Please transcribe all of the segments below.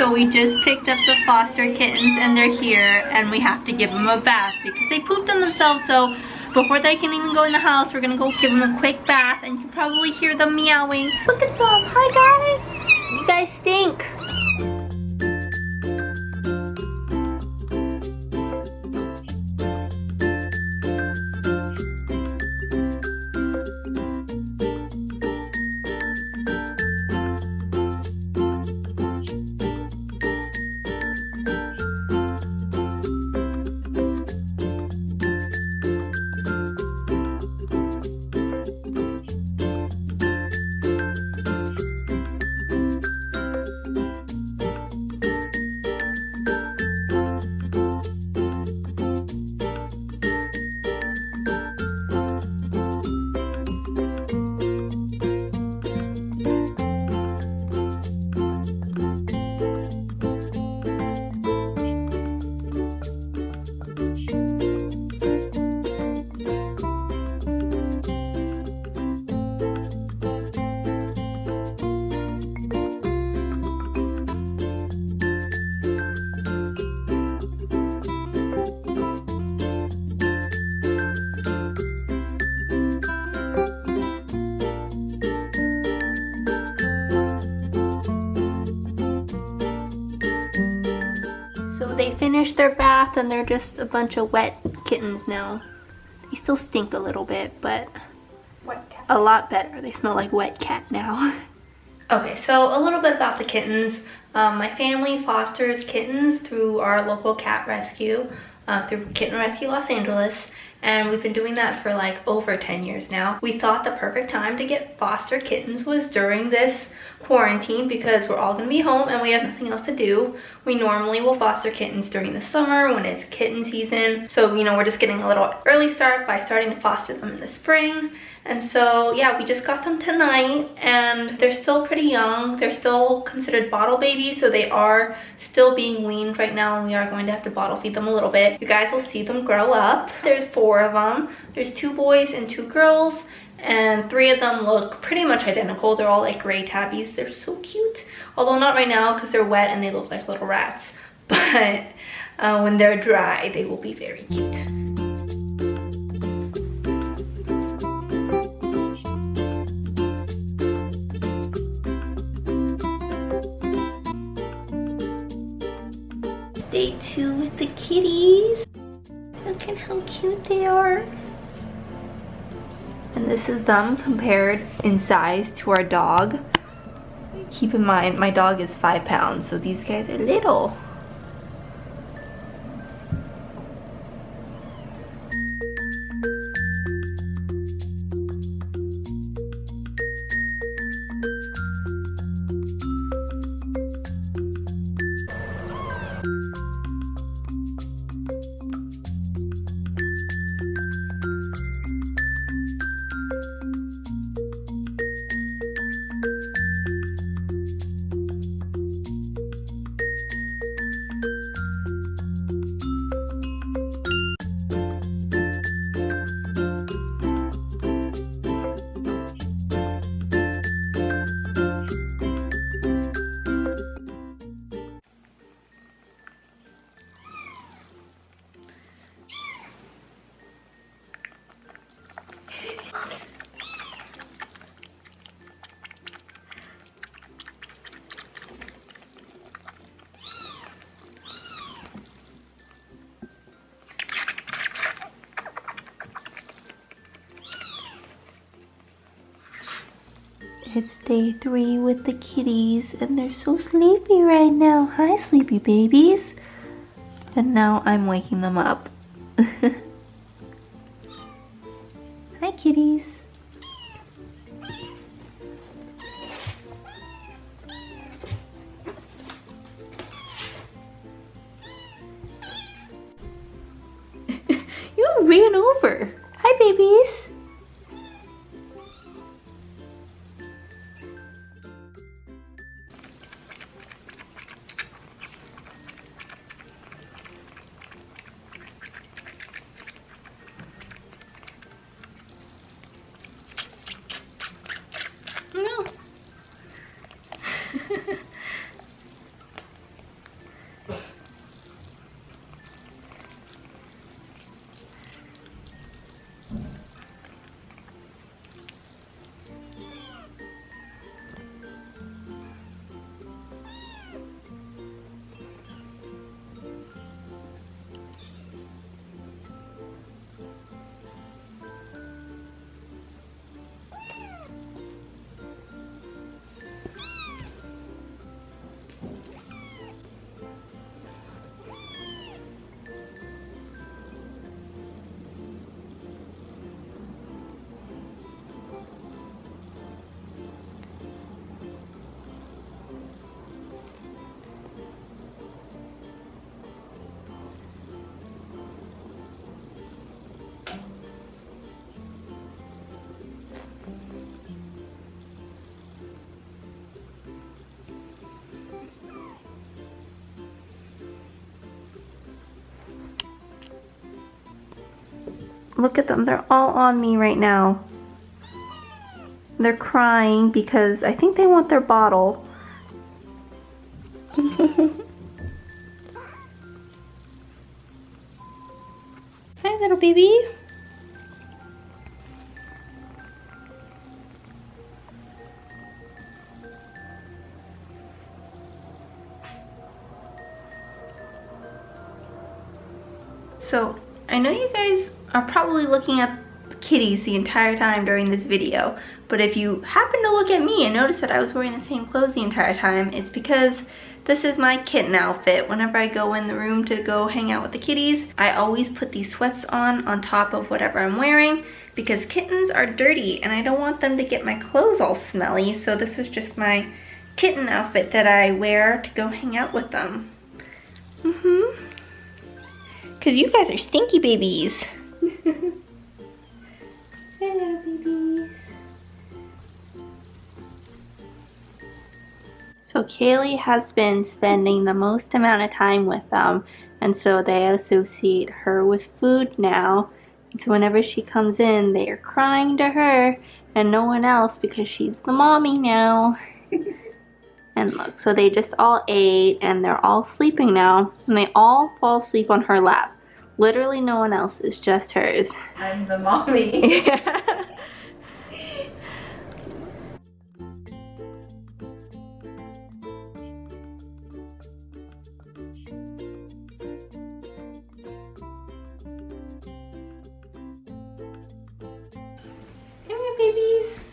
So we just picked up the foster kittens and they're here, and we have to give them a bath because they pooped on themselves. So before they can even go in the house, we're gonna go give them a quick bath, and you can probably hear them meowing. Look at them. Hi guys. You guys stink. They finished their bath and they're just a bunch of wet kittens now. They still stink a little bit, but a lot better. They smell like wet cat now. Okay, so a little bit about the kittens. My family fosters kittens through our local cat rescue, through Kitten Rescue Los Angeles. And we've been doing that for like over 10 years now. We thought the perfect time to get foster kittens was during this quarantine because we're all gonna be home and we have nothing else to do. We normally will foster kittens during the summer when it's kitten season. So, you know, we're just getting a little early start by starting to foster them in the spring. And so, yeah, we just got them tonight and they're still pretty young. They're still considered bottle babies, so they are still being weaned right now and we are going to have to bottle feed them a little bit. You guys will see them grow up. There's 4 of them. There's 2 boys and 2 girls. And 3 of them look pretty much identical. They're all like gray tabbies. They're so cute. Although not right now because they're wet and they look like little rats. But when they're dry, they will be very cute. Day 2 with the kitties. Look at how cute they are. And this is them compared in size to our dog. Keep in mind, my dog is 5 pounds, so these guys are little. It's day 3 with the kitties and they're so sleepy right now. Hi, sleepy babies. And now I'm waking them up. Hi, kitties. You ran over. Hi, babies. Look at them, they're all on me right now. They're crying because I think they want their bottle. Hi, little baby. So, I know you guys are probably looking at kitties the entire time during this video, but if you happen to look at me and notice that I was wearing the same clothes the entire time, it's because this is my kitten outfit. Whenever I go in the room to go hang out with the kitties, I always put these sweats on top of whatever I'm wearing because kittens are dirty and I don't want them to get my clothes all smelly, so this is just my kitten outfit that I wear to go hang out with them. Because you guys are stinky babies. Hello, babies. So Kaylee has been spending the most amount of time with them, and so they associate her with food now. And so whenever she comes in, they are crying to her and no one else because she's the mommy now. And look, so they just all ate and they're all sleeping now, and they all fall asleep on her lap. Literally no one else, is just hers. I'm the mommy. Yeah. Come here, babies.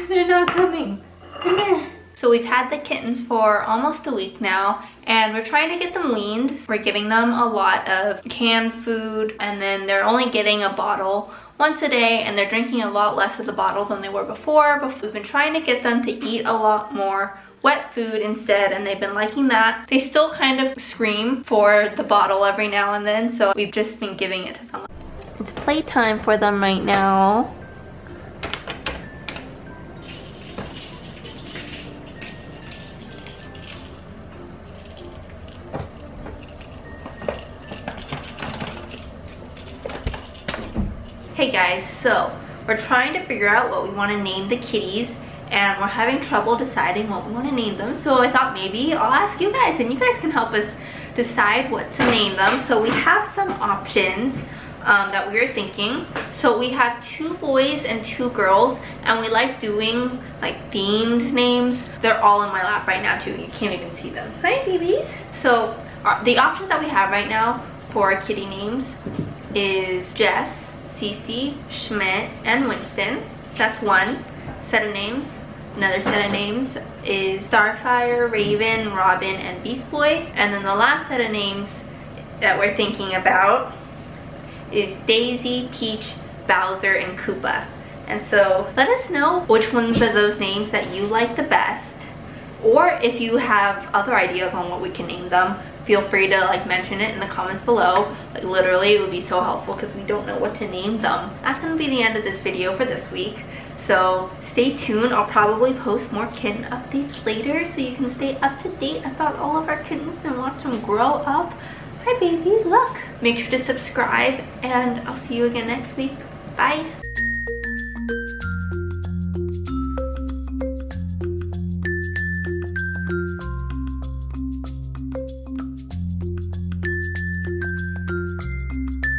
They're not coming. Come here. So we've had the kittens for almost a week now, and we're trying to get them weaned. We're giving them a lot of canned food, and then they're only getting a bottle once a day, and they're drinking a lot less of the bottle than they were before. But we've been trying to get them to eat a lot more wet food instead, and they've been liking that. They still kind of scream for the bottle every now and then, so we've just been giving it to them. It's playtime for them right now. Hey guys, so we're trying to figure out what we want to name the kitties, and we're having trouble deciding what we want to name them. So I thought maybe I'll ask you guys, and you guys can help us decide what to name them. So we have some options that we were thinking. So we have 2 boys and 2 girls, and we like doing like themed names. They're all in my lap right now too. You can't even see them. Hi babies. So the options that we have right now for our kitty names is Jess, Cece, Schmidt, and Winston. That's one set of names. Another set of names is Starfire, Raven, Robin, and Beast Boy. And then the last set of names that we're thinking about is Daisy, Peach, Bowser, and Koopa. And so let us know which ones of those names that you like the best, or if you have other ideas on what we can name them, feel free to like mention it in the comments below. Like literally it would be so helpful because we don't know what to name them. That's gonna be the end of this video for this week. So stay tuned. I'll probably post more kitten updates later so you can stay up to date about all of our kittens and watch them grow up. Hi baby, look. Make sure to subscribe, and I'll see you again next week. Bye.